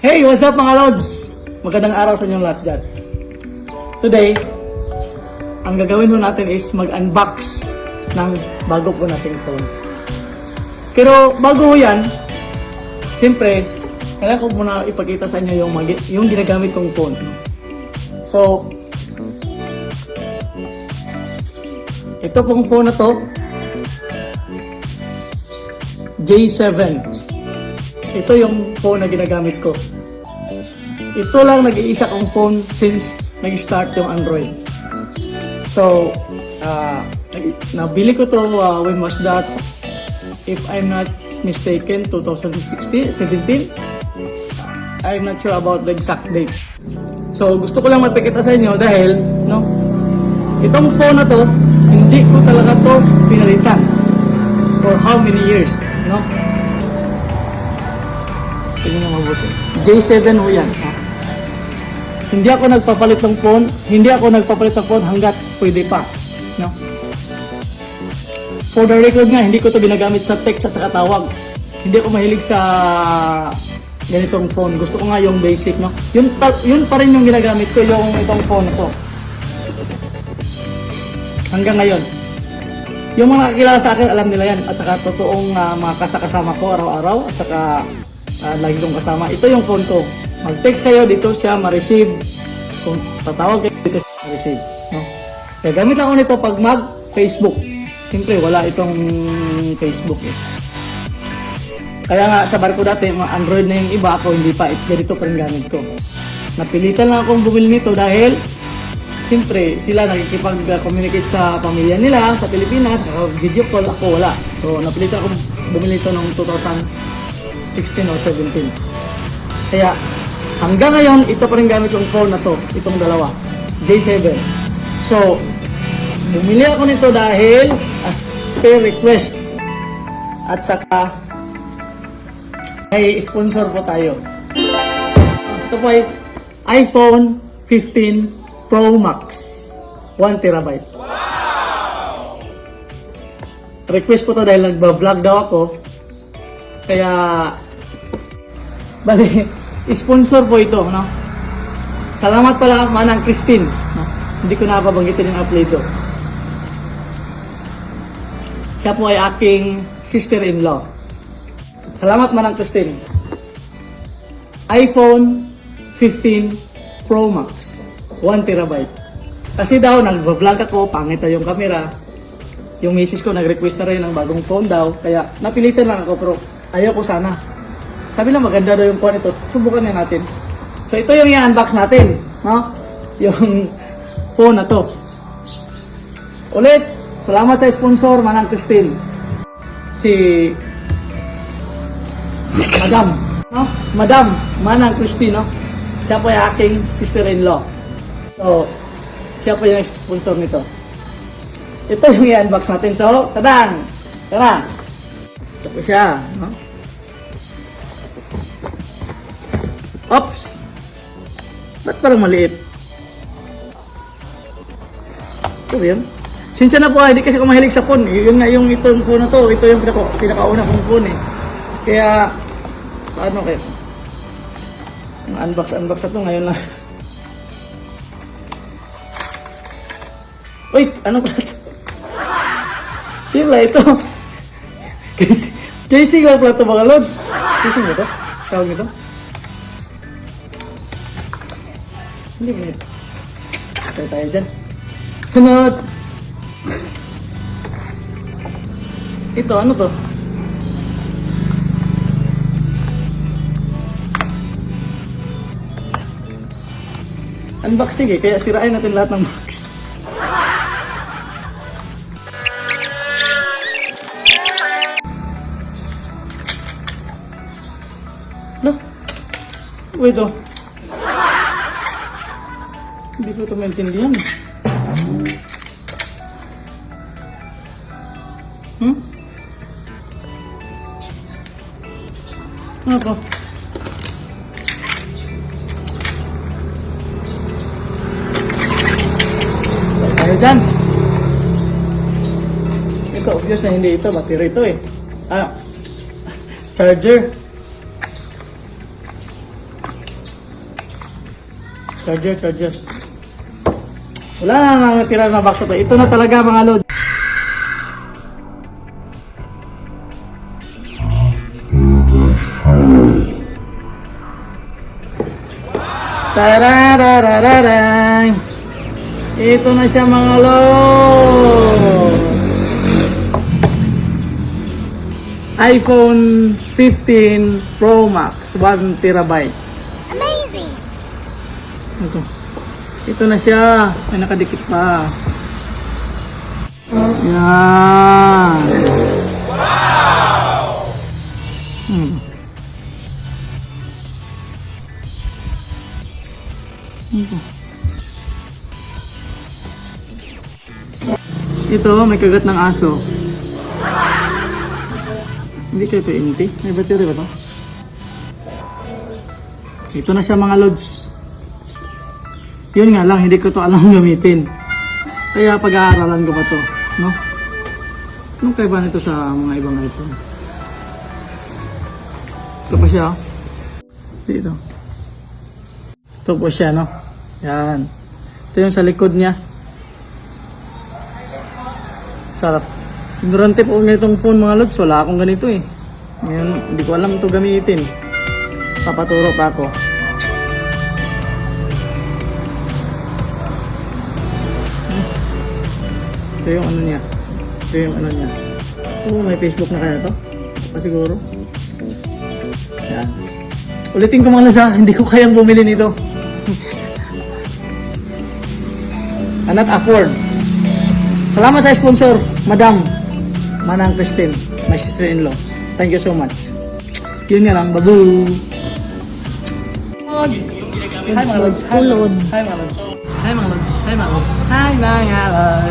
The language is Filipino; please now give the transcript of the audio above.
Hey, what's up mga Lods? Magandang araw sa inyong lahat dyan. Today, ang gagawin ho natin is mag-unbox ng bago po nating phone. Pero bago ho yan, siyempre, kailangan ko muna ipakita sa inyo yung ginagamit kong phone. So, ito pong phone na to, J7. Ito yung phone na ginagamit ko. Ito lang nag-iisa kong phone since nag-start yung Android. So, nabili ko to when was that? If I'm not mistaken, 2016, 17? I'm not sure about the exact date. So, gusto ko lang magpakita sa inyo dahil, itong phone na to, hindi ko talaga to pinalitan for how many years, Tingnan na mabuti. J7 ho yan. Hindi ako nagpapalit ng phone. Hanggat pwede pa. For the record nga, hindi ko to ginagamit sa text at sa tawag. Hindi ako mahilig sa ganitong phone. Gusto ko nga yung basic, Yun pa rin yung ginagamit ko, yung itong phone na to. Hanggang ngayon. Yung mga kakilala sa akin, alam nila yan. At saka totoong mga kasama ko araw-araw. At saka lagi kong kasama. Ito yung phone ko. Mag-text kayo, dito siya ma-receive. Kung tatawag kayo, dito siya ma-receive. Kaya gamit ako nito pag mag-Facebook. Siyempre, wala itong Facebook Kaya nga, sa bar ko dati, mga Android na yung iba, ako hindi pa. Ganito pa rin gamit ko. Napilitan lang akong bumili nito dahil siyempre, sila nakikipag-communicate sa pamilya nila, sa Pilipinas, video call, ako wala. So, napilitan akong bumili ito noong 2016 o 17. Kaya, hanggang ngayon, ito pa rin gamit yung phone na to, itong dalawa, J7. So, bumili ako nito dahil as per request. At saka, may sponsor po tayo. Ito po ay iPhone 15 Pro Max 1TB. Request po to dahil nagba-vlog daw ako. Kaya bali, sponsor po ito, Salamat pala Manang Christine, Hindi ko napabanggitin yung upload ko. Siya po ay aking sister-in-law. Salamat Manang Christine. iPhone 15 Pro Max 1TB. Kasi daw, nag-vlog ako, pangit na yung camera. Yung misis ko nag-request na rin ng bagong phone daw. Kaya napilitan lang ako, pero ayaw ko sana. Sabi na maganda daw yung phone ito. Subukan na natin. So ito yung i-unbox natin. Yung phone na to. Ulit, salamat sa sponsor, Manang Christine. Si Madam. Madam Manang Christine. Siya po yung aking sister-in-law. So, siya po yung sponsor nito. Ito yung i-unbox natin. So, tadang! Tara! Ito po siya. Oops! Ba't parang maliit? Ito ba yun? Sinsya na po, hindi kasi ako mahilig sa phone. Yun nga yung itong phone na to. Ito yung pinakauna kong phone Kaya, paano kayo? Unbox na to ngayon lang. Uy, ano ba ito? Yun lang ito. Casing lang pala ito mga Lods. Casing ba ito? Tawag ito? Hindi ba ito? Tayo dyan. Hanot! Ito, ano to? Unboxing kaya sirain natin lahat ng box. Wait Hindi ko ito maintindihan. Ano to? Tayo dyan. Ito, obvious na hindi ito. Battery ito Charger. Charger. Wala na natira na box ito. Ito na talaga mga lods. Tarararararang. Ito na siya mga lods. iPhone 15 Pro Max 1 terabyte. Amazing! Ito na siya. May nakadikit pa. Yan. Wow! Ito, may kagat ng aso. Hindi kayo ito empty. May battery ba ito? Ito na siya mga lods. Yun nga lang, hindi ko to alam gamitin. Kaya pag-aaralan ko pa to. No? Anong kaiba nito sa mga ibang iPhone? Ito pa siya. Dito. Ito po siya, no? Yan. Ito yung sa likod niya. Sarap. Ignorante po ganitong phone mga lods. Wala akong ganito eh. Ngayon, hindi ko alam ito gamitin. Papaturo pa ako. Ito yung ano niya. Ito yung ano niya. Oh, may Facebook na kaya to? Pa siguro. Yan. Ulitin ko mga lods ha. Hindi ko kayang bumili nito. Cannot afford. Salamat sa sponsor, Madam Manang Christine, my sister-in-law. Thank you so much. Yun nga lang, babu. Hi mga lods. Hi mga lods. Hi mga lods. Hi mga lods. Hi mga lods. Hi mga lods.